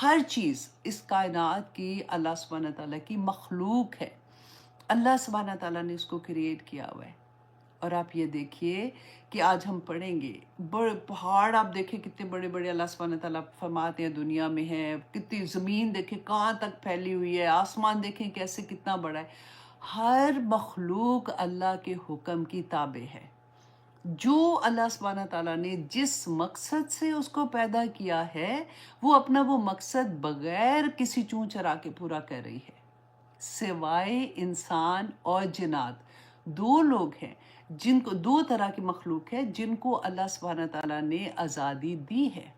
ہر چیز اس کائنات کی اللہ سبحانہ تعالیٰ کی مخلوق ہے، اللہ سبحانہ تعالیٰ نے اس کو کریٹ کیا ہوا ہے۔ اور آپ یہ دیکھیے کہ آج ہم پڑھیں گے بڑے پہاڑ، آپ دیکھیں کتنے بڑے بڑے اللہ سبحانہ تعالیٰ فرماتے ہیں دنیا میں ہیں، کتنی زمین دیکھیں کہاں تک پھیلی ہوئی ہے، آسمان دیکھیں کیسے کتنا بڑا ہے۔ ہر مخلوق اللہ کے حکم کی تابع ہے۔ جو اللہ سبحانہ تعالیٰ نے جس مقصد سے اس کو پیدا کیا ہے، وہ اپنا وہ مقصد بغیر کسی چون چرا کے پورا کر رہی ہے، سوائے انسان اور جنات۔ دو لوگ ہیں جن کو، دو طرح کی مخلوق ہے جن کو اللہ سبحانہ تعالیٰ نے آزادی دی ہے۔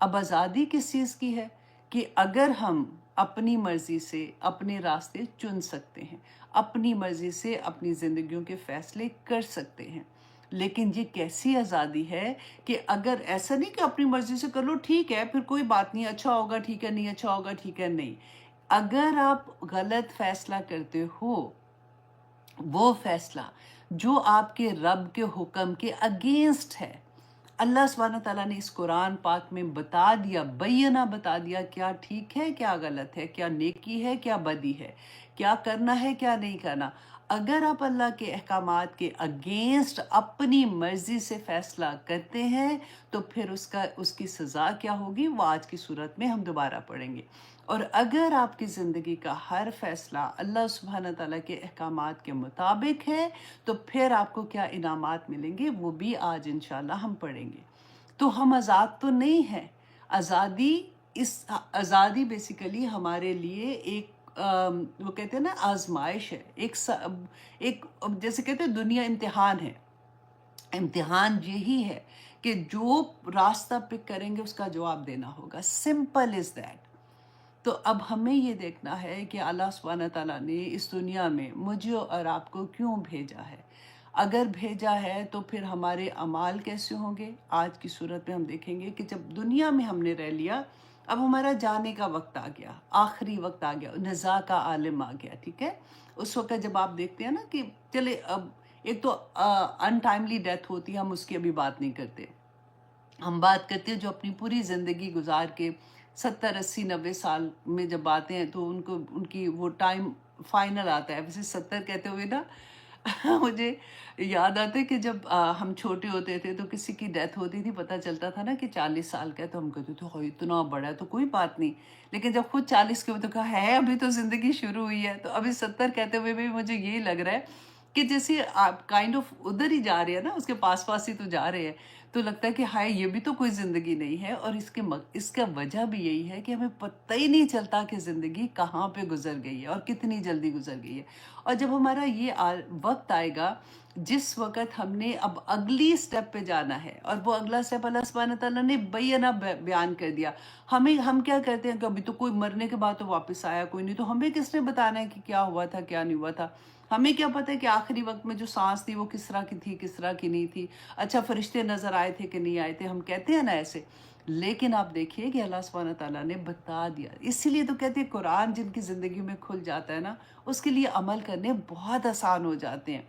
اب آزادی کس چیز کی ہے؟ کہ اگر ہم اپنی مرضی سے اپنے راستے چن سکتے ہیں، اپنی مرضی سے اپنی زندگیوں کے فیصلے کر سکتے ہیں۔ لیکن یہ کیسی آزادی ہے کہ اگر ایسا نہیں کہ اپنی مرضی سے کر لو، ٹھیک ہے پھر کوئی بات نہیں، اچھا ہوگا ٹھیک ہے، نہیں اچھا ہوگا ٹھیک ہے، نہیں۔ اگر آپ غلط فیصلہ کرتے ہو، وہ فیصلہ جو آپ کے رب کے حکم کے اگینسٹ ہے، اللہ سبحانہ تعالیٰ نے اس قرآن پاک میں بتا دیا، بینہ بتا دیا کیا ٹھیک ہے کیا غلط ہے، کیا نیکی ہے کیا بدی ہے، کیا کرنا ہے کیا نہیں کرنا۔ اگر آپ اللہ کے احکامات کے اگینسٹ اپنی مرضی سے فیصلہ کرتے ہیں تو پھر اس کی سزا کیا ہوگی، وہ آج کی صورت میں ہم دوبارہ پڑھیں گے۔ اور اگر آپ کی زندگی کا ہر فیصلہ اللہ سبحانہ تعالیٰ کے احکامات کے مطابق ہے تو پھر آپ کو کیا انعامات ملیں گے، وہ بھی آج انشاءاللہ ہم پڑھیں گے۔ تو ہم آزاد تو نہیں ہیں۔ آزادی بیسیکلی ہمارے لیے ایک وہ کہتے ہیں نا آزمائش ہے، ایک جیسے کہتے ہیں دنیا امتحان ہے۔ امتحان یہی ہے کہ جو راستہ پک کریں گے اس کا جواب دینا ہوگا، سمپل از دیٹ۔ تو اب ہمیں یہ دیکھنا ہے کہ اللہ سبحانہ تعالیٰ نے اس دنیا میں مجھے اور آپ کو کیوں بھیجا ہے۔ اگر بھیجا ہے تو پھر ہمارے اعمال کیسے ہوں گے۔ آج کی صورت میں ہم دیکھیں گے کہ جب دنیا میں ہم نے رہ لیا، اب ہمارا جانے کا وقت آ گیا، آخری وقت آ گیا، نزاع کا عالم آ گیا، ٹھیک ہے۔ اس وقت جب آپ دیکھتے ہیں نا کہ چلے اب ایک تو ان ٹائملی ڈیتھ ہوتی ہے، ہم اس کی ابھی بات نہیں کرتے، ہم بات کرتے ہیں جو اپنی پوری زندگی گزار کے 70 80 90 سال میں جب آتے ہیں تو ان کی وہ ٹائم فائنل آتا ہے۔ ویسے 70 کہتے ہوئے نا مجھے یاد آتا ہے کہ جب ہم چھوٹے ہوتے تھے تو کسی کی ڈیتھ ہوتی تھی، پتہ چلتا تھا نا کہ 40 سال کا ہے تو ہم کہتے تھے ہاں اتنا بڑا ہے تو کوئی بات نہیں، لیکن جب خود 40 کے ہوئے تو کہا ہے ابھی تو زندگی شروع ہوئی ہے۔ تو ابھی 70 کہتے ہوئے بھی مجھے یہی لگ رہا ہے کہ جیسے آپ کائنڈ آف ادھر ہی جا رہے ہیں نا، اس کے پاس پاس ہی تو جا رہے ہیں، تو لگتا ہے کہ ہائے یہ بھی تو کوئی زندگی نہیں ہے۔ اور اس کا وجہ بھی یہی ہے کہ ہمیں پتہ ہی نہیں چلتا کہ زندگی کہاں پہ گزر گئی ہے اور کتنی جلدی گزر گئی ہے۔ اور جب ہمارا یہ وقت آئے گا جس وقت ہم نے اب اگلی سٹیپ پہ جانا ہے، اور وہ اگلا سٹیپ اللہ سبحانہ تعالیٰ نے بینہ بیان کر دیا، ہم کیا کرتے ہیں کہ ابھی تو کوئی مرنے کے بعد تو واپس آیا کوئی نہیں، تو ہمیں کس نے بتانا ہے کہ کیا ہوا تھا کیا نہیں ہوا تھا۔ ہمیں کیا پتہ ہے کہ آخری وقت میں جو سانس تھی وہ کس طرح کی تھی کس طرح کی نہیں تھی، اچھا فرشتے نظر آئے تھے کہ نہیں آئے تھے، ہم کہتے ہیں نا ایسے۔ لیکن آپ دیکھیے کہ اللہ سبحانہ تعالیٰ نے بتا دیا، اسی لیے تو کہتے ہیں قرآن جن کی زندگی میں کھل جاتا ہے نا، اس کے لیے عمل کرنے بہت آسان ہو جاتے ہیں۔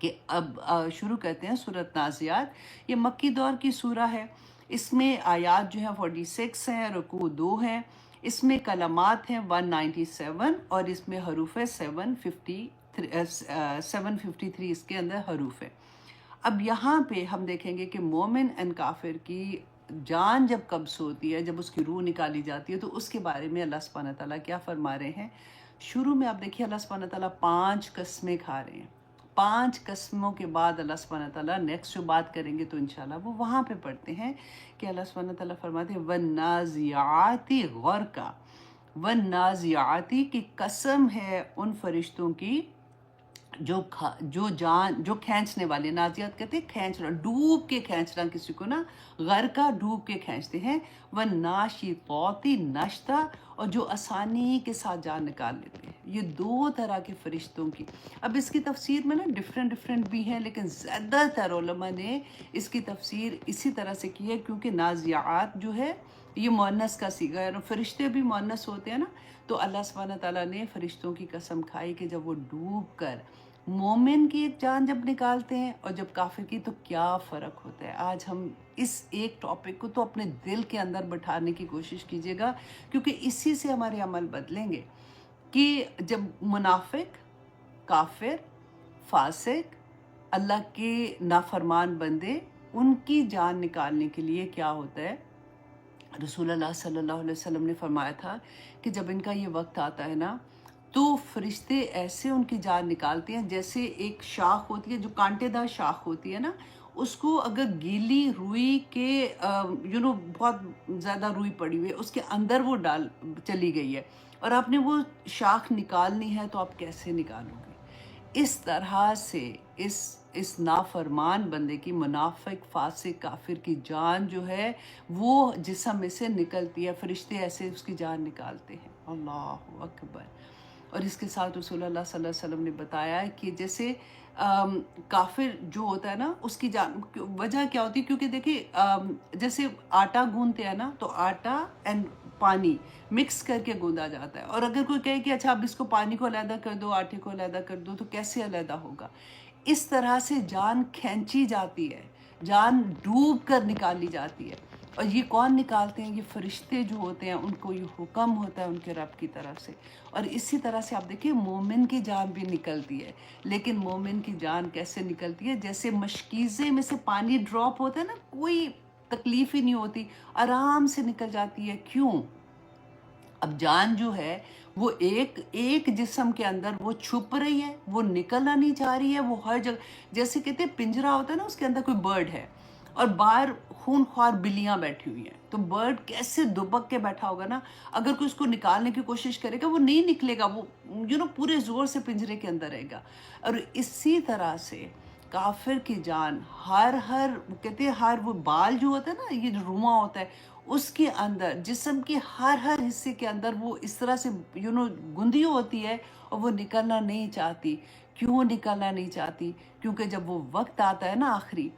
کہ اب شروع کرتے ہیں سورۃ نازعات۔ یہ مکی دور کی سورہ ہے، اس میں آیات جو ہیں 46 ہیں، رکوع 2 ہیں، اس میں کلمات ہیں 197، اور اس میں حروف ہے 753 اس کے اندر حروف ہے۔ اب یہاں پہ ہم دیکھیں گے کہ مومن اور کافر کی جان جب قبض ہوتی ہے، جب اس کی روح نکالی جاتی ہے، تو اس کے بارے میں اللہ سبحانہ تعالیٰ کیا فرما رہے ہیں۔ شروع میں آپ دیکھیے اللہ سبحانہ تعالیٰ 5 قسمیں کھا رہے ہیں۔ 5 قسموں کے بعد اللہ سبحانہ تعالیٰ نیکسٹ جو بات کریں گے تو انشاءاللہ وہ وہاں پہ پڑھتے ہیں کہ اللہ سبحانہ تعالیٰ فرماتے ہیں وَالنَّازِعَاتِ غَرْقًا، وَالنَّازِعَاتِ کی قسم ہے ان فرشتوں کی جو کھینچنے والے، نازیات کہتے ہیں کھینچنا، ڈوب کے کھینچنا کسی کو نا، غرقہ ڈوب کے کھینچتے ہیں، وَالنَّاشِطَاتِ نَشْطًا اور جو آسانی کے ساتھ جان نکال لیتے ہیں۔ یہ 2 طرح کے فرشتوں کی، اب اس کی تفسیر میں نا ڈفرینٹ بھی ہیں، لیکن زیادہ تر علماء نے اس کی تفسیر اسی طرح سے کی ہے، کیونکہ نازیات جو ہے یہ مؤنث کا صیغہ ہے، اور فرشتے بھی مؤنث ہوتے ہیں نا، تو اللہ سبحانہ تعالیٰ نے فرشتوں کی قسم کھائی کہ جب وہ ڈوب کر مومن کی ایک جان جب نکالتے ہیں اور جب کافر کی، تو کیا فرق ہوتا ہے؟ آج ہم اس ایک ٹاپک کو تو اپنے دل کے اندر بٹھانے کی کوشش کیجیے گا، کیونکہ اسی سے ہمارے عمل بدلیں گے کہ جب منافق، کافر، فاسق، اللہ کے نافرمان بندے، ان کی جان نکالنے کے لیے کیا ہوتا ہے؟ رسول اللہ صلی اللہ علیہ وسلم نے فرمایا تھا کہ جب ان کا یہ وقت آتا ہے نا، تو فرشتے ایسے ان کی جان نکالتے ہیں جیسے ایک شاخ ہوتی ہے جو کانٹے دار شاخ ہوتی ہے نا، اس کو اگر گیلی روئی کے بہت زیادہ روئی پڑی ہوئی ہے، اس کے اندر وہ ڈال چلی گئی ہے، اور آپ نے وہ شاخ نکالنی ہے، تو آپ کیسے نکالو گے؟ اس طرح سے اس نافرمان بندے کی، منافق، فاسق، کافر کی جان جو ہے وہ جسم میں سے نکلتی ہے، فرشتے ایسے اس کی جان نکالتے ہیں۔ اللہ اکبر۔ اور اس کے ساتھ رسول اللہ صلی اللہ علیہ وسلم نے بتایا ہے کہ جیسے کافر جو ہوتا ہے نا، اس کی جان، وجہ کیا ہوتی ہے؟ کیونکہ دیکھیں جیسے آٹا گوندتے ہیں نا، تو آٹا اینڈ پانی مکس کر کے گوندا جاتا ہے، اور اگر کوئی کہے کہ اچھا اب اس کو پانی کو علیحدہ کر دو، آٹے کو علیحدہ کر دو، تو کیسے علیحدہ ہوگا؟ اس طرح سے جان کھینچی جاتی ہے، جان ڈوب کر نکالی جاتی ہے۔ اور یہ کون نکالتے ہیں؟ یہ فرشتے جو ہوتے ہیں، ان کو یہ حکم ہوتا ہے ان کے رب کی طرف سے۔ اور اسی طرح سے آپ دیکھیں مومن کی جان بھی نکلتی ہے، لیکن مومن کی جان کیسے نکلتی ہے؟ جیسے مشکیزے میں سے پانی ڈراپ ہوتا ہے نا، کوئی تکلیف ہی نہیں ہوتی، آرام سے نکل جاتی ہے۔ کیوں؟ اب جان جو ہے وہ ایک جسم کے اندر وہ چھپ رہی ہے، وہ نکلنا نہیں چاہ رہی ہے، وہ ہر جگہ، جیسے کہتے ہیں پنجرا ہوتا ہے نا، اس کے اندر کوئی برڈ ہے اور باہر خون خوار بلیاں بیٹھی ہوئی ہیں، تو برڈ کیسے دبک کے بیٹھا ہوگا نا؟ اگر کوئی اس کو نکالنے کی کوشش کرے گا، وہ نہیں نکلے گا، وہ پورے زور سے پنجرے کے اندر رہے گا۔ اور اسی طرح سے کافر کی جان کہتے ہیں ہر وہ بال جو ہوتا ہے نا، یہ جو رواں ہوتا ہے، اس کے اندر، جسم کے ہر حصے کے اندر وہ اس طرح سے گندی ہوتی ہے، اور وہ نکلنا نہیں چاہتی۔ کیوں نکلنا نہیں چاہتی؟ کیونکہ جب وہ وقت آتا ہے نا آخری،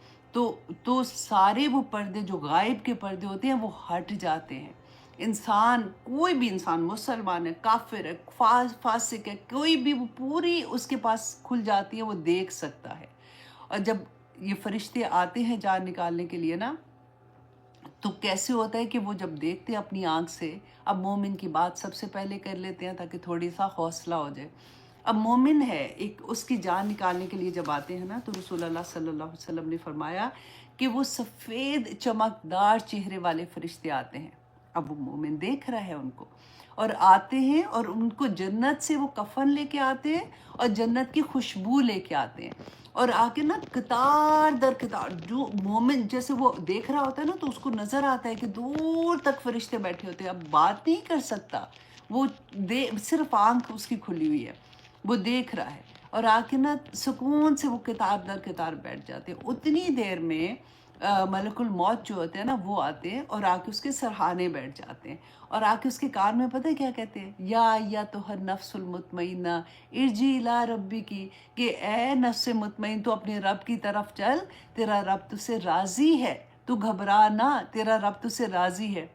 تو سارے وہ پردے جو غائب کے پردے ہوتے ہیں وہ ہٹ جاتے ہیں۔ انسان، کوئی بھی انسان، مسلمان ہے، کافر ہے، فاسق ہے، کوئی بھی، وہ پوری اس کے پاس کھل جاتی ہے، وہ دیکھ سکتا ہے۔ اور جب یہ فرشتے آتے ہیں جان نکالنے کے لیے نا، تو کیسے ہوتا ہے کہ وہ جب دیکھتے ہیں اپنی آنکھ سے، اب مومن کی بات سب سے پہلے کر لیتے ہیں تاکہ تھوڑی سا حوصلہ ہو جائے۔ اب مومن ہے، ایک اس کی جان نکالنے کے لیے جب آتے ہیں نا، تو رسول اللہ صلی اللہ علیہ وسلم نے فرمایا کہ وہ سفید چمکدار چہرے والے فرشتے آتے ہیں۔ اب وہ مومن دیکھ رہا ہے ان کو، اور آتے ہیں، اور ان کو جنت سے وہ کفن لے کے آتے ہیں، اور جنت کی خوشبو لے کے آتے ہیں، اور آ کے نا قطار در قطار، جو مومن جیسے وہ دیکھ رہا ہوتا ہے نا، تو اس کو نظر آتا ہے کہ دور تک فرشتے بیٹھے ہوتے ہیں، اب بات نہیں کر سکتا وہ، صرف آنکھ اس کی کھلی ہوئی ہے، وہ دیکھ رہا ہے، اور آ کے نا سکون سے وہ قطار در قطار بیٹھ جاتے ہیں۔ اتنی دیر میں ملک الموت جو ہوتے ہیں نا، وہ آتے ہیں اور آ کے اس کے سرحانے بیٹھ جاتے ہیں، اور آ کے اس کے کان میں پتہ ہے کیا کہتے ہیں؟ یا ایتھا النفس المطمئنہ ارجعی الی ربی کی، کہ اے نفس مطمئن، تو اپنے رب کی طرف چل، تیرا رب تجھ سے راضی ہے، تو گھبرا نہ، تیرا رب تجھ سے راضی ہے۔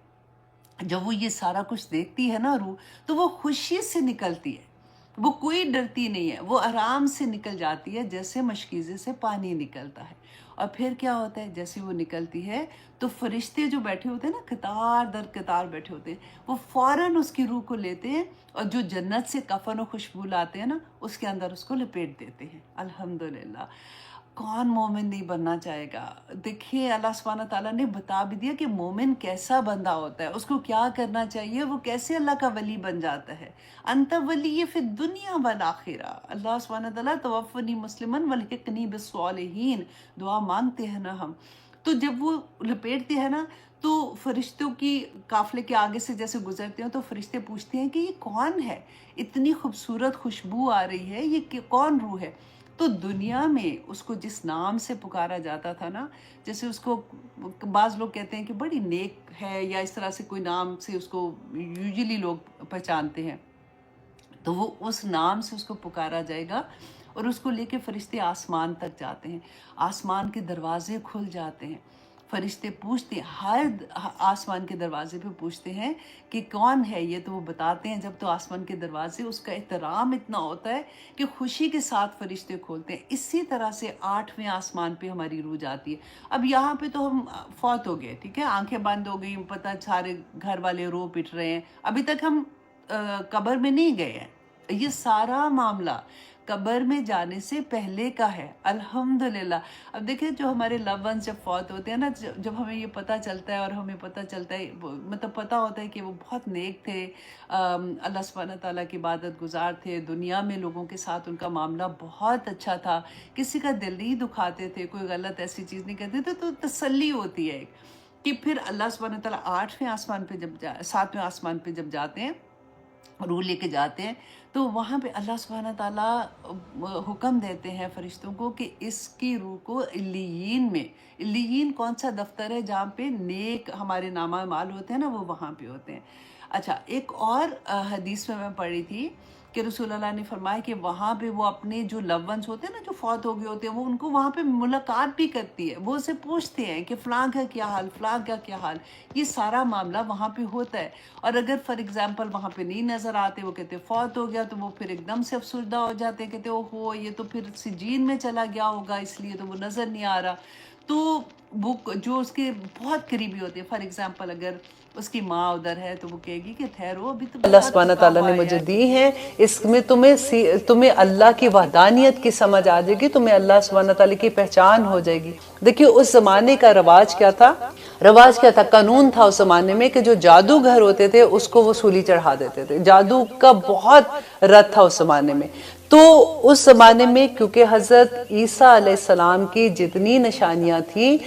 جب وہ یہ سارا کچھ دیکھتی ہے نا روح، تو وہ خوشی سے نکلتی ہے، وہ کوئی ڈرتی نہیں ہے، وہ آرام سے نکل جاتی ہے، جیسے مشکیزے سے پانی نکلتا ہے۔ اور پھر کیا ہوتا ہے؟ جیسے وہ نکلتی ہے، تو فرشتے جو بیٹھے ہوتے ہیں نا، قطار در قطار بیٹھے ہوتے ہیں، وہ فوراً اس کی روح کو لیتے ہیں، اور جو جنت سے کفن و خوشبو لاتے ہیں نا، اس کے اندر اس کو لپیٹ دیتے ہیں۔ الحمدللہ۔ کون مومن نہیں بننا چاہے گا؟ دیکھیے اللہ سبحانہ تعالیٰ نے بتا بھی دیا کہ مومن کیسا بندہ ہوتا ہے، اس کو کیا کرنا چاہیے، وہ کیسے اللہ کا ولی بن جاتا ہے۔ انت ولی فی الدنیا والآخرہ، اللہ سبحانہ تعالیٰ توفنی مسلمن والحقنی بالصالحین، دعا مانگتے ہیں نا ہم۔ تو جب وہ لپیٹتے ہیں نا، تو فرشتوں کی قافلے کے آگے سے جیسے گزرتے ہیں، تو فرشتے پوچھتے ہیں کہ یہ کون ہے؟ اتنی خوبصورت خوشبو آ رہی ہے، یہ کون روح ہے؟ تو دنیا میں اس کو جس نام سے پکارا جاتا تھا نا، جیسے اس کو بعض لوگ کہتے ہیں کہ بڑی نیک ہے، یا اس طرح سے کوئی نام سے اس کو یوزلی لوگ پہچانتے ہیں، تو وہ اس نام سے اس کو پکارا جائے گا، اور اس کو لے کے فرشتے آسمان تک جاتے ہیں، آسمان کے دروازے کھل جاتے ہیں، فرشتے پوچھتے ہیں، ہر آسمان کے دروازے پہ پوچھتے ہیں کہ کون ہے یہ، تو وہ بتاتے ہیں جب تو آسمان کے دروازے، اس کا احترام اتنا ہوتا ہے کہ خوشی کے ساتھ فرشتے کھولتے ہیں۔ اسی طرح سے 8ویں آسمان پہ ہماری روح جاتی ہے۔ اب یہاں پہ تو ہم فوت ہو گئے، ٹھیک ہے، آنکھیں بند ہو گئی، پتہ سارے گھر والے رو پٹ رہے ہیں، ابھی تک ہم قبر میں نہیں گئے ہیں۔ یہ سارا معاملہ قبر میں جانے سے پہلے کا ہے، الحمدللہ۔ اب دیکھیں جو ہمارے لو ونس جب فوت ہوتے ہیں نا، جب ہمیں یہ پتہ چلتا ہے اور ہمیں پتہ چلتا ہے، مطلب پتہ ہوتا ہے کہ وہ بہت نیک تھے، اللہ سبحانہ تعالیٰ کی عبادت گزار تھے، دنیا میں لوگوں کے ساتھ ان کا معاملہ بہت اچھا تھا، کسی کا دل نہیں دکھاتے تھے، کوئی غلط ایسی چیز نہیں کرتے تھے، تو تسلی ہوتی ہے کہ پھر اللہ سبحانہ تعالیٰ 8ویں آسمان پہ 7ویں آسمان پہ جب جاتے ہیں، روح لے کے جاتے ہیں، تو وہاں پہ اللہ سبحانہ تعالیٰ حکم دیتے ہیں فرشتوں کو کہ اس کی روح کو علیین میں، علیین کون سا دفتر ہے جہاں پہ نیک ہمارے نامہ اعمال ہوتے ہیں نا، وہ وہاں پہ ہوتے ہیں۔ اچھا، ایک اور حدیث میں پڑھی تھی کہ رسول اللہ نے فرمایا کہ وہاں پہ وہ اپنے جو لو ونس ہوتے ہیں نا، جو فوت ہو گئے ہوتے ہیں، وہ ان کو وہاں پہ ملاقات بھی کرتی ہے، وہ اسے پوچھتے ہیں کہ فلاں کا کیا حال، فلاں کا کیا حال۔ یہ سارا معاملہ وہاں پہ ہوتا ہے۔ اور اگر فار ایگزامپل وہاں پہ نہیں نظر آتے، وہ کہتے فوت ہو گیا، تو وہ پھر ایک دم سے افسردہ ہو جاتے ہیں، کہتے اوہو یہ تو پھر سجین میں چلا گیا ہوگا، اس لیے تو وہ نظر نہیں آ رہا۔ تو وہ جو اس کے بہت قریبی ہوتے ہیں، فار ایگزامپل اگر اس کی ماں ادھر ہے تو وہ کہے گی کہ ٹھہرو، ابھی تو اللہ بہت سبحانہ تھکا تعالیٰ ہوا نے ہے مجھے یار۔ دی ہیں، اس میں تمہیں اللہ کی وحدانیت کی سمجھ آ جائے گی، تمہیں اللہ سبحانہ تعالیٰ کی پہچان ہو جائے گی۔ دیکھیے اس زمانے کا رواج کیا تھا، قانون تھا اس زمانے میں کہ جو جادوگر ہوتے تھے اس کو وہ سولی چڑھا دیتے تھے، جادو کا بہت رت تھا اس زمانے میں۔ تو اس زمانے میں کیونکہ حضرت عیسیٰ علیہ السلام کی جتنی نشانیاں تھیں،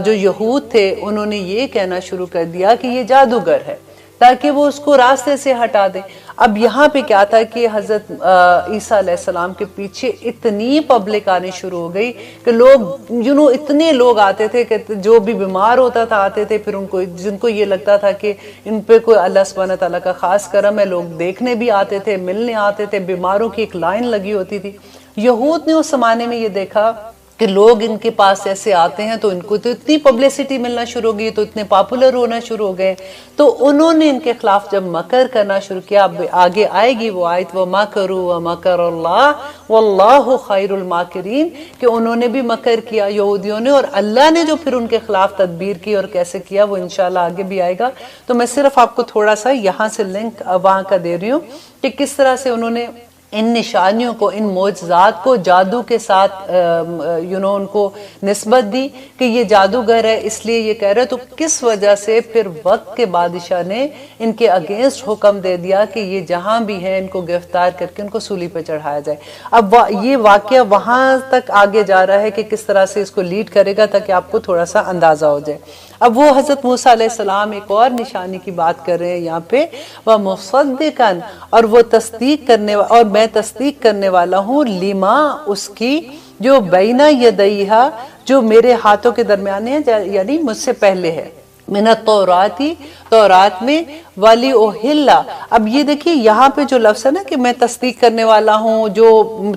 جو یہود تھے انہوں نے یہ کہنا شروع کر دیا کہ یہ جادوگر ہے، تاکہ وہ اس کو راستے سے ہٹا دیں۔ اب یہاں پہ کیا تھا کہ حضرت عیسیٰ علیہ السلام کے پیچھے اتنی پبلک آنی شروع ہو گئی کہ لوگ اتنے لوگ آتے تھے کہ جو بھی بیمار ہوتا تھا آتے تھے، پھر جن کو یہ لگتا تھا کہ ان پہ کوئی اللہ سبحانہ تعالیٰ کا خاص کرم ہے، لوگ دیکھنے بھی آتے تھے، ملنے آتے تھے، بیماروں کی ایک لائن لگی ہوتی تھی۔ یہود نے اس زمانے میں یہ دیکھا کہ لوگ ان کے پاس ایسے آتے ہیں تو ان کو تو اتنی پبلسٹی ملنا شروع ہو گئی، تو اتنے پاپولر ہونا شروع ہو گئے، تو انہوں نے ان کے خلاف جب مکر کرنا شروع کیا، اب آگے آئے گی وہ آیت وَمَكَرُوا وَمَكَرَ اللَّهُ وَاللَّهُ خَيْرُ الْمَاكِرِينَ، کہ انہوں نے بھی مکر کیا یہودیوں نے، اور اللہ نے جو پھر ان کے خلاف تدبیر کی اور کیسے کیا وہ انشاءاللہ آگے بھی آئے گا۔ تو میں صرف آپ کو تھوڑا سا یہاں سے لنک وہاں کا دے رہی ہوں کہ کس طرح سے انہوں نے ان نشانیوں کو، ان معجزات کو جادو کے ساتھ ان کو نسبت دی کہ یہ جادوگر ہے، اس لیے یہ کہہ رہے، تو کس وجہ سے پھر وقت کے بادشاہ نے ان کے اگینسٹ حکم دے دیا کہ یہ جہاں بھی ہیں ان کو گرفتار کر کے ان کو سولی پہ چڑھایا جائے۔ اب یہ واقعہ وہاں تک آگے جا رہا ہے کہ کس طرح سے اس کو لیڈ کرے گا، تاکہ آپ کو تھوڑا سا اندازہ ہو جائے۔ اب وہ حضرت موسیٰ علیہ السلام ایک اور نشانی کی بات کر رہے ہیں یہاں پہ، وَمُصَدِّقًا، اور وہ تصدیق کرنے، اور میں تصدیق کرنے والا ہوں، لما، اس کی، جو بینہ یدیہا، جو میرے ہاتھوں کے درمیان ہے، یعنی مجھ سے پہلے ہے، من التوراتی، تورات میں، والی اوہلا۔ اب یہ دیکھیے یہاں پہ جو لفظ ہے نا کہ میں تصدیق کرنے والا ہوں جو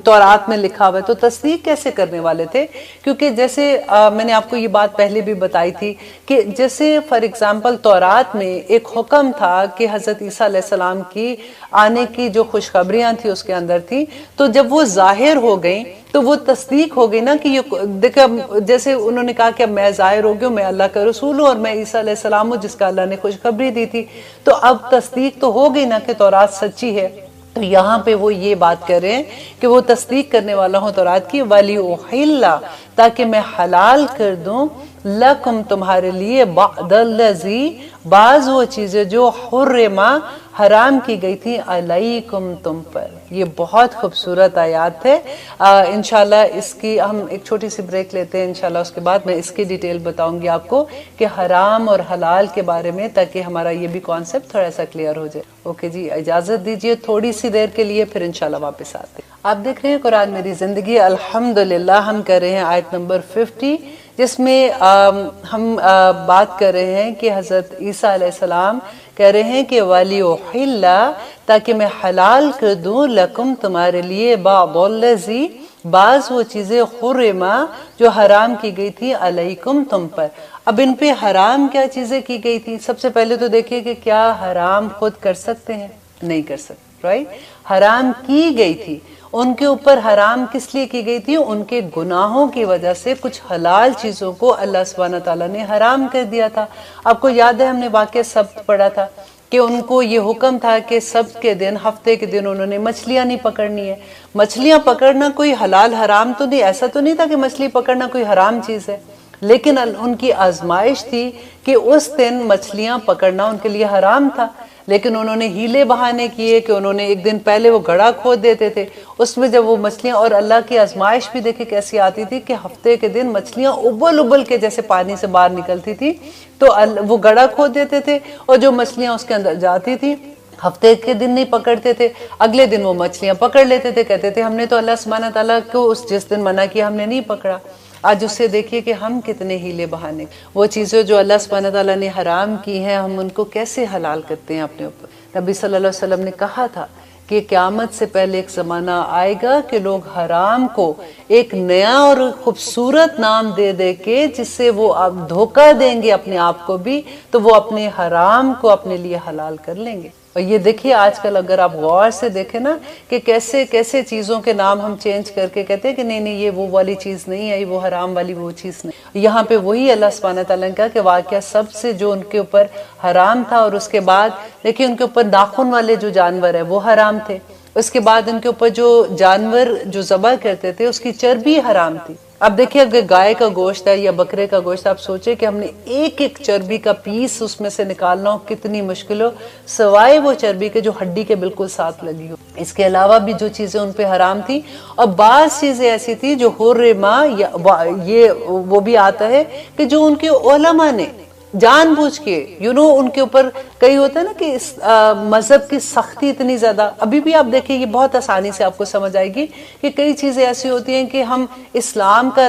تورات میں لکھا ہوا ہے، تو تصدیق کیسے کرنے والے تھے؟ کیونکہ جیسے میں نے آپ کو یہ بات پہلے بھی بتائی تھی کہ جیسے فار ایگزامپل تورات میں ایک حکم تھا کہ حضرت عیسیٰ علیہ السلام کی آنے کی جو خوشخبریاں تھی اس کے اندر تھی، تو جب وہ ظاہر ہو گئیں تو وہ تصدیق ہو گئی نا کہ یہ دیکھا، جیسے انہوں نے کہا کہ اب میں ظاہر ہو گیا ہوں، میں اللہ کا رسول ہوں اور میں عیسیٰ علیہ السلام ہوں جس کا اللہ نے خوشخبری دی تھی، تو اب تصدیق تو ہو گئی نا کہ تورات سچی ہے۔ تو یہاں پہ وہ یہ بات کر رہے ہیں کہ وہ تصدیق کرنے والا ہوں تورات کی، ولی اوحلا، تاکہ میں حلال کر دوں، لکم، تمہارے لیے، بعد الذی، بعض وہ چیزیں جو حرما، حرام کی گئی تھی، علیکم، تم پر۔ یہ بہت خوبصورت آیات ہے۔ انشاءاللہ اس کی ہم ایک چھوٹی سی بریک لیتے ہیں، انشاءاللہ اس کے بعد میں اس کی ڈیٹیل بتاؤں گی آپ کو کہ حرام اور حلال کے بارے میں، تاکہ ہمارا یہ بھی کانسیپٹ تھوڑا سا کلیئر ہو جائے۔ اوکے جی، اجازت دیجئے تھوڑی سی دیر کے لیے، پھر انشاءاللہ واپس آتے ہیں۔ آپ دیکھ رہے ہیں قرآن میری زندگی، الحمدللہ ہم کر رہے ہیں آیت نمبر 50، جس میں ہم بات کر رہے ہیں کہ حضرت عیسیٰ علیہ السلام کہہ رہے ہیں کہ وَلِي أُحِلَّ، تاکہ میں حلال کر دوں، لَكُمْ، تمہارے لیے، بَعْضَ الَّذِي، بعض وہ چیزیں حرما جو حرام کی گئی تھی علیکم تم پر. اب ان پہ حرام کیا چیزیں کی گئی تھی؟ سب سے پہلے تو دیکھیے کہ کیا حرام خود کر سکتے ہیں؟ نہیں کر سکتے، رائٹ. حرام کی گئی تھی ان کے اوپر. حرام کس لیے کی گئی تھی؟ ان کے گناہوں کی وجہ سے کچھ حلال چیزوں کو اللہ سبحانہ تعالیٰ نے حرام کر دیا تھا. آپ کو یاد ہے ہم نے واقعہ سبت پڑھا تھا کہ ان کو یہ حکم تھا کہ سبت کے دن، ہفتے کے دن انہوں نے مچھلیاں نہیں پکڑنی ہے. مچھلیاں پکڑنا کوئی حلال حرام تو نہیں، ایسا تو نہیں تھا کہ مچھلی پکڑنا کوئی حرام چیز ہے، لیکن ان کی آزمائش تھی کہ اس دن مچھلیاں پکڑنا ان کے لیے حرام تھا. لیکن انہوں نے ہیلے بہانے کیے کہ انہوں نے ایک دن پہلے وہ گڑھا کھود دیتے تھے، اس میں جب وہ مچھلیاں، اور اللہ کی آزمائش بھی دیکھے کیسی آتی تھی کہ ہفتے کے دن مچھلیاں ابل ابل کے جیسے پانی سے باہر نکلتی تھی، تو وہ گڑھا کھود دیتے تھے اور جو مچھلیاں اس کے اندر جاتی تھی ہفتے کے دن نہیں پکڑتے تھے، اگلے دن وہ مچھلیاں پکڑ لیتے تھے. کہتے تھے ہم نے تو اللہ سبحانہ تعالیٰ کو جس دن منع کیا ہم نے نہیں پکڑا. آج اس سے دیکھیے کہ ہم کتنے ہیلے بہانے، وہ چیزیں جو اللہ سبحانہ تعالیٰ نے حرام کی ہیں ہم ان کو کیسے حلال کرتے ہیں اپنے اوپر. نبی صلی اللہ علیہ وسلم نے کہا تھا کہ قیامت سے پہلے ایک زمانہ آئے گا کہ لوگ حرام کو ایک نیا اور خوبصورت نام دے دے کے جس سے وہ دھوکہ دیں گے اپنے آپ کو بھی، تو وہ اپنے حرام کو اپنے لیے حلال کر لیں گے. اور یہ دیکھیے آج کل اگر آپ غور سے دیکھیں نا کہ کیسے کیسے چیزوں کے نام ہم چینج کر کے کہتے ہیں کہ نہیں نہیں یہ وہ والی چیز نہیں ہے، وہ حرام والی وہ چیز نہیں. یہاں پہ وہی اللہ سبحانہ تعالیٰ نے کہا کہ واقعہ سب سے جو ان کے اوپر حرام تھا، اور اس کے بعد دیکھیے ان کے اوپر ناخن والے جو جانور ہیں وہ حرام تھے. اس کے بعد ان کے اوپر جو جانور جو ذبح کرتے تھے اس کی چربی حرام تھی. اب دیکھیے اگر گائے کا گوشت ہے یا بکرے کا گوشت، آپ سوچیں کہ ہم نے ایک ایک چربی کا پیس اس میں سے نکالنا ہو کتنی مشکل ہو، سوائے وہ چربی کے جو ہڈی کے بالکل ساتھ لگی ہو. اس کے علاوہ بھی جو چیزیں ان پہ حرام تھی، اور بعض چیزیں ایسی تھی جو حرما، یہ وہ بھی آتا ہے کہ جو ان کے علماء نے جان بوجھ کے ان کے اوپر، کئی ہوتا ہے نا کہ مذہب کی سختی اتنی زیادہ، ابھی بھی آپ دیکھیں یہ بہت آسانی سے آپ کو سمجھ آئے گی کہ کئی چیزیں ایسی ہوتی ہیں کہ ہم اسلام کا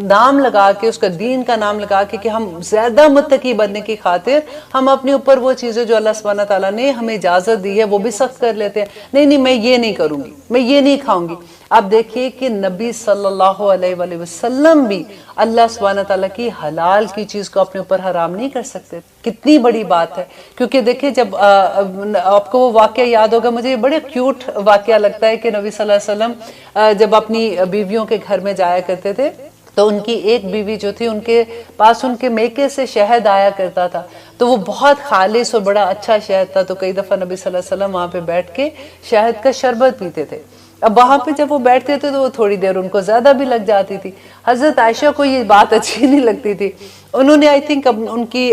نام لگا کے، اس کا دین کا نام لگا کے کہ ہم زیادہ متقی بننے کی خاطر ہم اپنے اوپر وہ چیزیں جو اللہ سبحانہ تعالیٰ نے ہمیں اجازت دی ہے وہ بھی سخت کر لیتے ہیں. نہیں نہیں میں یہ نہیں کروں گی، میں یہ نہیں کھاؤں گی. آپ دیکھیے کہ نبی صلی اللہ علیہ وآلہ وسلم بھی اللہ سبحانہ تعالیٰ کی حلال کی چیز کو اپنے اوپر حرام نہیں کر سکتے. کتنی بڑی بات ہے. کیونکہ دیکھیں جب آپ کو وہ واقعہ یاد ہوگا، مجھے یہ بڑے کیوٹ واقعہ لگتا ہے کہ نبی صلی اللہ علیہ وسلم جب اپنی بیویوں کے گھر میں جایا کرتے تھے تو ان کی ایک بیوی جو تھی ان کے پاس ان کے میکے سے شہد آیا کرتا تھا، تو وہ بہت خالص اور بڑا اچھا شہد تھا. تو کئی دفعہ نبی صلی اللہ علیہ وسلم وہاں پہ بیٹھ کے شہد کا شربت پیتے تھے. اب وہاں پہ جب وہ بیٹھتے تھے تو وہ تھوڑی دیر ان کو زیادہ بھی لگ جاتی تھی. حضرت عائشہ کو یہ بات اچھی نہیں لگتی تھی. انہوں نے آئی تھنک ان کی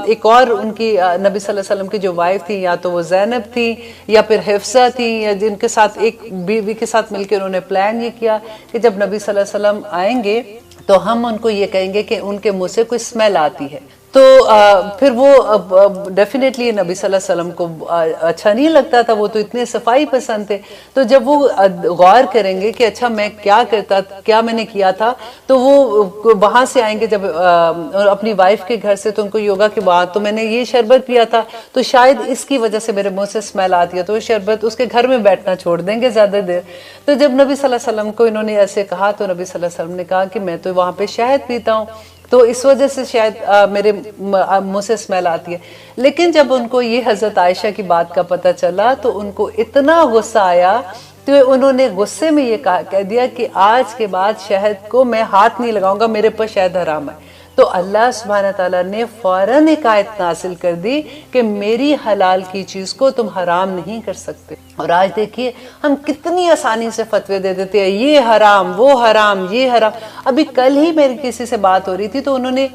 ایک اور ان کی نبی صلی اللہ علیہ وسلم کی جو وائف تھی، یا تو وہ زینب تھی یا پھر حفصہ تھی، یا جن کے ساتھ ایک بیوی کے ساتھ مل کے انہوں نے پلان یہ کیا کہ جب نبی صلی اللہ علیہ وسلم آئیں گے تو ہم ان کو یہ کہیں گے کہ ان کے منہ سے کوئی اسمیل آتی ہے. تو پھر وہ ڈیفینیٹلی نبی صلی اللہ علیہ وسلم کو اچھا نہیں لگتا تھا، وہ تو اتنے صفائی پسند تھے. تو جب وہ غور کریں گے کہ اچھا میں کیا میں نے کیا تھا، تو وہ وہاں سے آئیں گے جب اپنی وائف کے گھر سے، تو ان کو یہ ہوگا کہ وہاں تو میں نے یہ شربت پیا تھا تو شاید اس کی وجہ سے میرے منہ سے اسمیل آتی ہے، تو وہ شربت اس کے گھر میں بیٹھنا چھوڑ دیں گے زیادہ دیر. تو جب نبی صلی اللہ علیہ وسلم کو انہوں نے ایسے کہا تو نبی صلی اللہ علیہ وسلم نے کہا کہ میں تو وہاں پہ شہد پیتا ہوں تو اس وجہ سے شاید میرے منہ سے اسمیل آتی ہے. لیکن جب ان کو یہ حضرت عائشہ کی بات کا پتہ چلا تو ان کو اتنا غصہ آیا تو انہوں نے غصے میں یہ کہہ دیا کہ آج کے بعد شہد کو میں ہاتھ نہیں لگاؤں گا، میرے پر شہد حرام ہے. تو اللہ سبحانہ تعالیٰ نے فوراً ایک آیت نازل کر دی کہ میری حلال کی چیز کو تم حرام نہیں کر سکتے. اور آج دیکھیے ہم کتنی آسانی سے فتوے دے دیتے ہیں، یہ حرام وہ حرام یہ حرام. ابھی کل ہی میری کسی سے بات ہو رہی تھی تو انہوں نے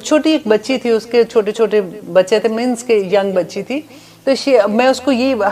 چھوٹی ایک بچی تھی، اس کے چھوٹے چھوٹے بچے تھے، مینس کے ینگ بچی تھی، تو میں اس کو یہ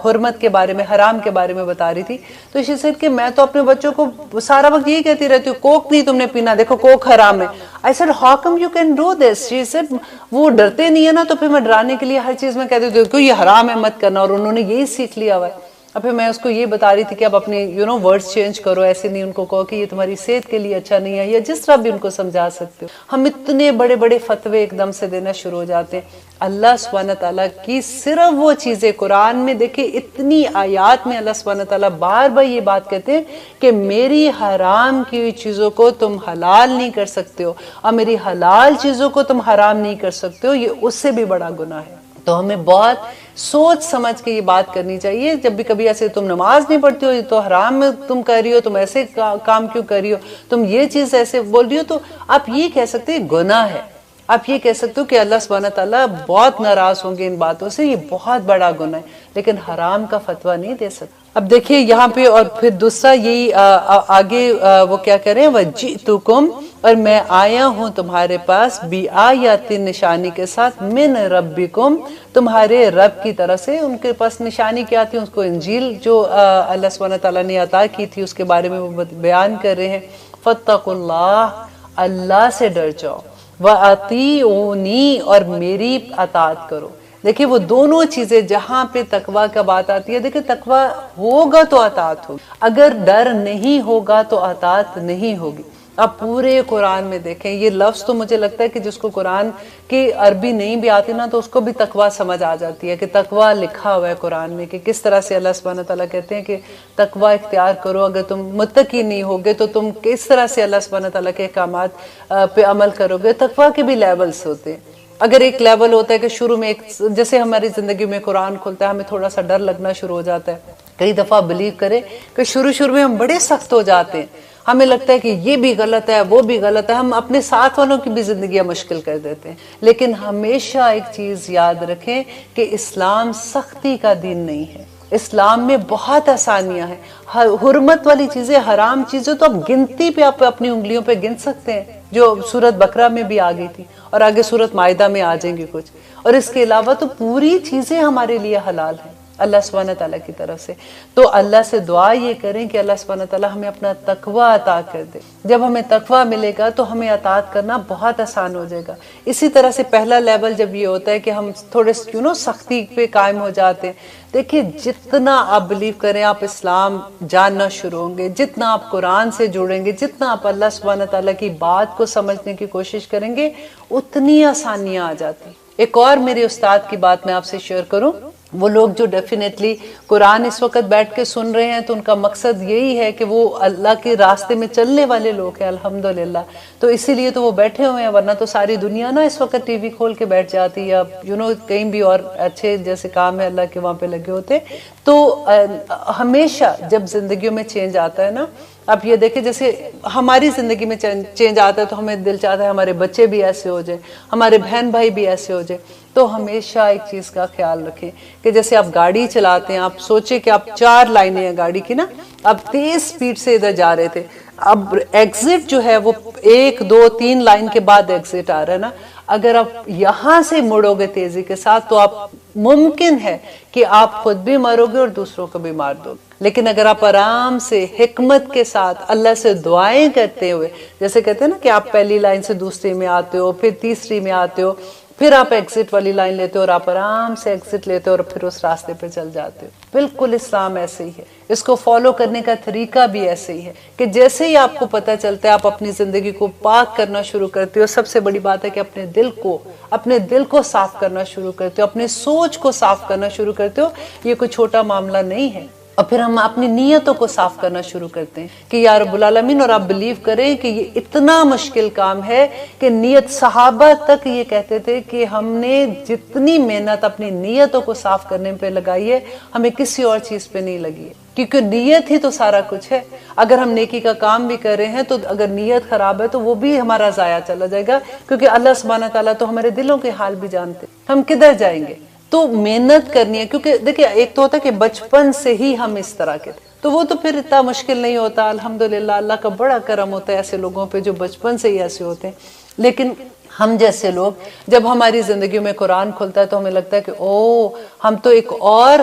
حرمت کے بارے میں، حرام کے بارے میں بتا رہی تھی. تو شی سیڈ کہ میں تو اپنے بچوں کو سارا وقت یہی کہتی رہتی ہوں کوک نہیں تم نے پینا، دیکھو کوک حرام ہے. I said how come you can do this? She said وہ ڈرتے نہیں ہے نا، تو پھر میں ڈرانے کے لیے ہر چیز میں کہتی ہوں کہ یہ حرام ہے مت کرنا، اور انہوں نے یہی سیکھ لیا ہوا ہے. اور پھر میں اس کو یہ بتا رہی تھی کہ اب اپنے ورڈز چینج کرو، ایسے نہیں ان کو کہو کہ یہ تمہاری صحت کے لیے اچھا نہیں ہے، یا جس طرح بھی ان کو سمجھا سکتے ہو۔ ہم اتنے بڑے بڑے فتوے ایک دم سے دینا شروع ہو جاتے ہیں۔ اللہ سبحانہ تعالیٰ کی صرف وہ چیزیں، قرآن میں دیکھیں اتنی آیات میں اللہ سبحانہ تعالیٰ بار بار یہ بات کہتے ہیں کہ میری حرام کی ہوئی چیزوں کو تم حلال نہیں کر سکتے ہو، اور میری حلال چیزوں کو تم حرام نہیں کر سکتے ہو، یہ اس سے بھی بڑا گناہ ہے۔ تو ہمیں بہت سوچ سمجھ کے یہ بات کرنی چاہیے۔ جب بھی کبھی ایسے تم نماز نہیں پڑھتی ہو، یہ تو حرام میں تم کر رہی ہو، تم ایسے کام کیوں کر رہی ہو، تم یہ چیز ایسے بول رہی ہو، تو آپ یہ کہہ سکتے ہیں گناہ ہے، آپ یہ کہہ سکتے ہو کہ اللہ سبحانہ تعالیٰ بہت ناراض ہوں گے ان باتوں سے، یہ بہت بڑا گناہ ہے، لیکن حرام کا فتویٰ نہیں دے سکتے۔ اب دیکھیے یہاں پہ، اور پھر دوسرا یہی آگے وہ کیا کریں، وَجِئْتُكُمْ، اور میں آیا ہوں تمہارے پاس، بِآیَاتٍ، نشانی کے ساتھ، مِن ربکم، تمہارے رب کی طرف سے۔ ان کے پاس نشانی کیا تھی؟ اس کو انجیل جو اللہ سبحانہ تعالیٰ نے عطا کی تھی اس کے بارے میں وہ بیان کر رہے ہیں۔ فَاتَّقُوا اللَّهَ، اللہ سے ڈر جاؤ، وَأَطِیعُونِی، اور میری اطاعت کرو۔ دیکھیں وہ دونوں چیزیں، جہاں پہ تقویٰ کا بات آتی ہے، دیکھیں تقویٰ ہوگا تو اطاعت ہوگی، اگر ڈر نہیں ہوگا تو اطاعت نہیں ہوگی۔ اب پورے قرآن میں دیکھیں یہ لفظ، تو مجھے لگتا ہے کہ جس کو قرآن کی عربی نہیں بھی آتی نا، تو اس کو بھی تقویٰ سمجھ آ جاتی ہے کہ تقویٰ لکھا ہوا ہے قرآن میں، کہ کس طرح سے اللہ سبحانہ تعالیٰ کہتے ہیں کہ تقویٰ اختیار کرو، اگر تم متقی نہیں ہوگے تو تم کس طرح سے اللہ سبحانہ تعالیٰ کے احکامات پہ عمل کرو گے۔ تقویٰ کے بھی لیولز ہوتے ہیں۔ اگر ایک لیول ہوتا ہے کہ شروع میں جیسے ہماری زندگی میں قرآن کھلتا ہے ہمیں تھوڑا سا ڈر لگنا شروع ہو جاتا ہے، کئی دفعہ بلیو کرے کہ شروع میں ہم بڑے سخت ہو جاتے ہیں، ہمیں لگتا ہے کہ یہ بھی غلط ہے وہ بھی غلط ہے، ہم اپنے ساتھ والوں کی بھی زندگیاں مشکل کر دیتے ہیں۔ لیکن ہمیشہ ایک چیز یاد رکھیں کہ اسلام سختی کا دین نہیں ہے، اسلام میں بہت آسانیاں ہیں۔ حرمت والی چیزیں، حرام چیزیں تو اب گنتی پہ آپ اپنی انگلیوں پہ گن سکتے ہیں، جو سورت بقرہ میں بھی آ گئی تھی، اور آگے سورت مائدہ میں آ جائیں گے کچھ، اور اس کے علاوہ تو پوری چیزیں ہمارے لیے حلال ہیں اللہ سبحانہ تعالیٰ کی طرف سے۔ تو اللہ سے دعا یہ کریں کہ اللہ سبحانہ تعالیٰ ہمیں اپنا تقویٰ عطا کر دے۔ جب ہمیں تقویٰ ملے گا تو ہمیں اطاعت کرنا بہت آسان ہو جائے گا۔ اسی طرح سے پہلا لیول جب یہ ہوتا ہے کہ ہم تھوڑے سختی پہ قائم ہو جاتے ہیں، دیکھیں جتنا آپ بلیو کریں، آپ اسلام جاننا شروع ہوں گے، جتنا آپ قرآن سے جڑیں گے، جتنا آپ اللہ سبحانہ تعالیٰ کی بات کو سمجھنے کی کوشش کریں گے، اتنی آسانیاں آ جاتی ہیں۔ ایک اور میرے استاد کی بات میں آپ سے شیئر کروں، وہ لوگ جو ڈیفینیٹلی قرآن اس وقت بیٹھ کے سن رہے ہیں تو ان کا مقصد یہی ہے کہ وہ اللہ کے راستے میں چلنے والے لوگ ہیں الحمدللہ، تو اسی لیے تو وہ بیٹھے ہوئے ہیں، ورنہ تو ساری دنیا نا اس وقت ٹی وی کھول کے بیٹھ جاتی ہے، کہیں بھی اور اچھے جیسے کام ہے اللہ کے وہاں پہ لگے ہوتے۔ تو ہمیشہ جب زندگیوں میں چینج آتا ہے نا، آپ یہ دیکھیں جیسے ہماری زندگی میں چینج آتا ہے تو ہمیں دل چاہتا ہے ہمارے بچے بھی ایسے ہو جائیں، ہمارے بہن بھائی بھی ایسے ہو جائیں۔ تو ہمیشہ ایک چیز کا خیال رکھیں کہ جیسے آپ گاڑی چلاتے ہیں، آپ سوچیں کہ آپ 4 لائنیں ہیں گاڑی کی نا، آپ تیز سپیڈ سے ادھر جا رہے تھے، اب ایگزٹ جو ہے وہ 1 2 3 لائن کے بعد ایگزٹ آ رہا ہے نا، اگر آپ یہاں سے مڑو گے تیزی کے ساتھ تو آپ ممکن ہے کہ آپ خود بھی مرو گے اور دوسروں کو بھی مار دو گے۔ لیکن اگر آپ آرام سے حکمت کے ساتھ اللہ سے دعائیں کرتے ہوئے، جیسے کہتے ہیں نا کہ آپ پہلی لائن سے دوسری میں آتے ہو، پھر تیسری میں آتے ہو، پھر آپ ایگزٹ والی لائن لیتے ہو اور آپ آرام سے ایگزٹ لیتے ہو اور پھر اس راستے پہ چل جاتے ہو۔ بالکل اسلام ایسے ہی ہے، اس کو فالو کرنے کا طریقہ بھی ایسے ہی ہے کہ جیسے ہی آپ کو پتہ چلتا ہے آپ اپنی زندگی کو پاک کرنا شروع کرتے ہو، سب سے بڑی بات ہے کہ اپنے دل کو صاف کرنا شروع کرتے ہو، اپنے سوچ کو صاف کرنا شروع کرتے ہو۔ یہ کوئی چھوٹا معاملہ نہیں ہے۔ اور پھر ہم اپنی نیتوں کو صاف کرنا شروع کرتے ہیں کہ یا رب العالمین، اور آپ بلیو کریں کہ یہ اتنا مشکل کام ہے کہ نیت، صحابہ تک یہ کہتے تھے کہ ہم نے جتنی محنت اپنی نیتوں کو صاف کرنے پہ لگائی ہے ہمیں کسی اور چیز پہ نہیں لگی ہے، کیونکہ نیت ہی تو سارا کچھ ہے۔ اگر ہم نیکی کا کام بھی کر رہے ہیں تو اگر نیت خراب ہے تو وہ بھی ہمارا ضائع چلا جائے گا، کیونکہ اللہ سبحانہ تعالیٰ تو ہمارے دلوں کے حال بھی جانتے ہیں، ہم کدھر جائیں گے۔ تو محنت کرنی ہے، کیونکہ دیکھیں ایک تو ہوتا ہے کہ بچپن سے ہی ہم اس طرح کے تو وہ تو پھر اتنا مشکل نہیں ہوتا، الحمدللہ اللہ کا بڑا کرم ہوتا ہے ایسے لوگوں پہ جو بچپن سے ہی ایسے ہوتے ہیں۔ لیکن ہم جیسے لوگ جب ہماری زندگی میں قرآن کھلتا ہے تو ہمیں لگتا ہے کہ ہم تو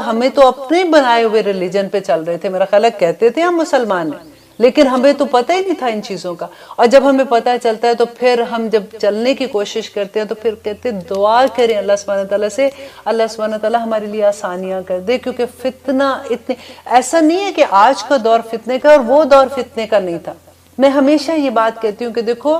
ہمیں تو اپنے بنائے ہوئے ریلیجن پہ چل رہے تھے، میرا خیال ہے کہتے تھے ہم مسلمان ہیں لیکن ہمیں تو پتہ ہی نہیں تھا ان چیزوں کا، اور جب ہمیں پتہ چلتا ہے تو پھر ہم جب چلنے کی کوشش کرتے ہیں تو پھر کہتے ہیں دعا کریں اللہ سبحانہ تعالیٰ سے، اللہ سبحانہ تعالیٰ ہمارے لیے آسانیاں کر دے، کیونکہ فتنہ اتنے ایسا نہیں ہے کہ آج کا دور فتنے کا اور وہ دور فتنے کا نہیں تھا۔ میں ہمیشہ یہ بات کہتی ہوں کہ دیکھو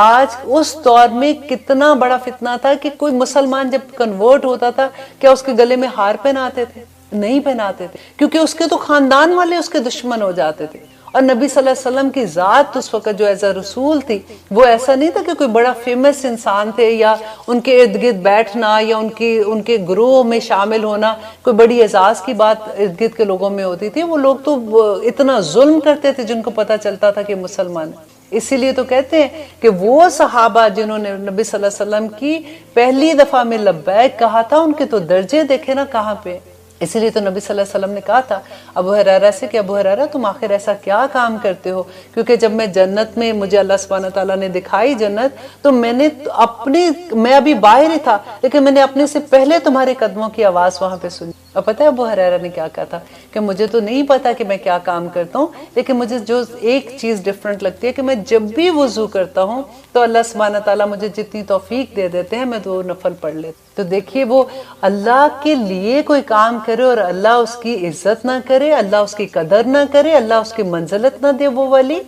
آج اس دور میں کتنا بڑا فتنہ تھا کہ کوئی مسلمان جب کنورٹ ہوتا تھا کیا اس کے گلے میں ہار پہناتے تھے؟ نہیں پہناتے تھے، کیونکہ اس کے تو خاندان والے اس کے دشمن ہو جاتے تھے۔ اور نبی صلی اللہ علیہ وسلم کی ذات اس وقت جو ایز اے رسول تھی وہ ایسا نہیں تھا کہ کوئی بڑا فیمس انسان تھے یا ان کے ارد گرد بیٹھنا یا ان کے گروہ میں شامل ہونا کوئی بڑی اعزاز کی بات ارد گرد کے لوگوں میں ہوتی تھی۔ وہ لوگ تو اتنا ظلم کرتے تھے جن کو پتہ چلتا تھا کہ مسلمان ہیں۔ اسی لیے تو کہتے ہیں کہ وہ صحابہ جنہوں نے نبی صلی اللہ علیہ وسلم کی پہلی دفعہ میں لبیک کہا تھا ان کے تو درجے دیکھے نا کہاں پہ۔ اسی لیے تو نبی صلی اللہ علیہ وسلم نے کہا تھا ابو ہریرہ سے کہ ابو ہریرہ تم آخر ایسا کیا کام کرتے ہو، کیونکہ جب میں جنت میں مجھے اللہ سبحانہ تعالیٰ نے دکھائی جنت تو میں ابھی باہر ہی تھا لیکن میں نے اپنے سے پہلے تمہارے قدموں کی آواز وہاں پہ سنی۔ اور پتہ ہے ابو ہریرہ نے کیا کہا تھا کہ مجھے تو نہیں پتا کہ میں کیا کام کرتا ہوں، لیکن مجھے جو ایک چیز ڈیفرنٹ لگتی ہے کہ میں جب بھی وضو کرتا ہوں تو اللہ سبحانہ تعالیٰ مجھے جتنی توفیق دے دیتے ہیں میں تو نفل پڑھ لیتا ہوں۔ تو دیکھیے وہ اللہ کے لیے کوئی کام کرے اور اللہ اس کی عزت نہ کرے، اللہ اس کی قدر نہ کرے، اللہ اس کی منزلت نہ دے، وہ ولی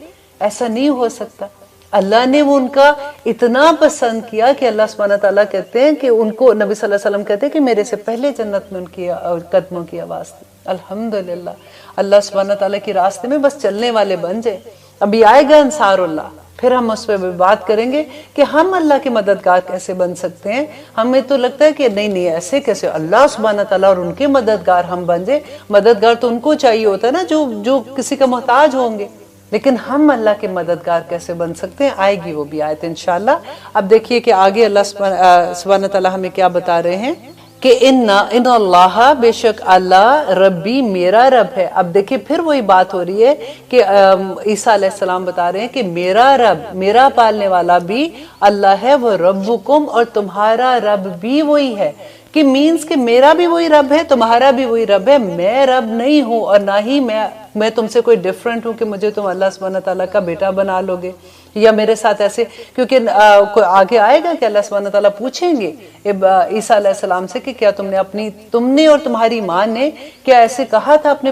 ایسا نہیں ہو سکتا۔ اللہ نے وہ ان کا اتنا پسند کیا کہ اللہ سبحانہ تعالیٰ کہتے ہیں کہ ان کو نبی صلی اللہ علیہ وسلم کہتے ہیں کہ میرے سے پہلے جنت میں ان کی قدموں کی آواز تھی۔ الحمدللہ اللہ سبحانہ تعالیٰ کی راستے میں بس چلنے والے بن جائے۔ ابھی آئے گا انصار اللہ، پھر ہم اس پہ بھی بات کریں گے کہ ہم اللہ کے مددگار کیسے بن سکتے ہیں۔ ہمیں تو لگتا ہے کہ نہیں ایسے کیسے اللہ سبحانہ تعالیٰ اور ان کے مددگار ہم بن جائے۔ مددگار تو ان کو چاہیے ہوتا ہے نا جو کسی کا محتاج ہوں گے، لیکن ہم اللہ کے مددگار کیسے بن سکتے ہیں؟ آئے گی وہ بھی آیت انشاءاللہ۔ اب دیکھیے کہ آگے اللہ سبحانہ تعالیٰ ہمیں کیا بتا رہے ہیں کہ ان اللہ بے شک اللہ ربی میرا رب ہے۔ اب دیکھیے پھر وہی بات ہو رہی ہے کہ عیسیٰ علیہ السلام بتا رہے ہیں کہ میرا رب، میرا پالنے والا بھی اللہ ہے، وہ ربکم اور تمہارا رب بھی وہی ہے، کہ مینز کہ میرا بھی وہی رب ہے، تمہارا بھی وہی رب ہے۔ میں رب نہیں ہوں اور نہ ہی میں تم سے کوئی ڈیفرنٹ ہوں کہ مجھے تم اللہ سبحانہ تعالیٰ کا بیٹا بنا لو گے یا میرے ساتھ ایسے، کیونکہ آگے آئے گا کہ اللہ سبحانہ تعالیٰ پوچھیں گے عیسیٰ علیہ السلام سے کہ کیا تم نے اور تمہاری ماں نے کیا ایسے کہا تھا اپنے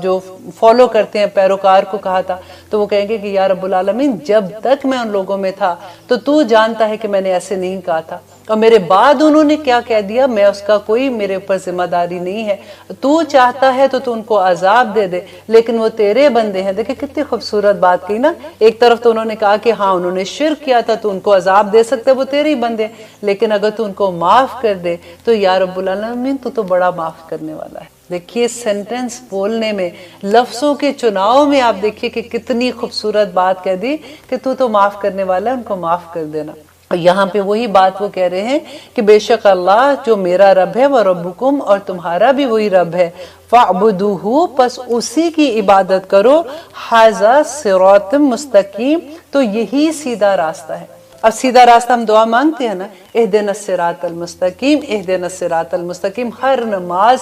جو فالو کرتے ہیں پیروکار کو کہا تھا؟ تو وہ کہیں گے کہ یا رب العالمین جب تک میں ان لوگوں میں تھا تو جانتا ہے کہ میں نے ایسے نہیں کہا تھا، اور میرے بعد انہوں نے کیا کہہ دیا میں اس کا کوئی میرے اوپر ذمہ داری نہیں ہے۔ تو چاہتا ہے تو ان کو عذاب دے دے، لیکن وہ تیرے بندے ہیں۔ دیکھیں کتنی خوبصورت بات کہی نا، ایک طرف تو انہوں نے کہا کہ ہاں انہوں نے شرک کیا تھا تو ان کو عذاب دے سکتے، وہ تیرے ہی بندے، لیکن اگر تو ان کو معاف کر دے تو یا رب العالمین تو بڑا معاف کرنے والا ہے۔ دیکھیے سینٹنس بولنے میں، لفظوں کے چناؤ میں آپ دیکھیے کہ کتنی خوبصورت بات کہہ دی کہ تو معاف کرنے والا ہے، ان کو معاف کر دینا۔ یہاں پہ وہی بات وہ کہہ رہے ہیں کہ بے شک اللہ جو میرا رب ہے وہ ربکم اور تمہارا بھی وہی رب ہے، فاعبدوہ پس اسی کی عبادت کرو، ھذا صراط مستقیم تو یہی سیدھا راستہ ہے۔ اب سیدھا راستہ ہم دعا مانگتے ہیں نا، اہدنا الصراط المستقیم، اہدنا الصراط المستقیم، ہر نماز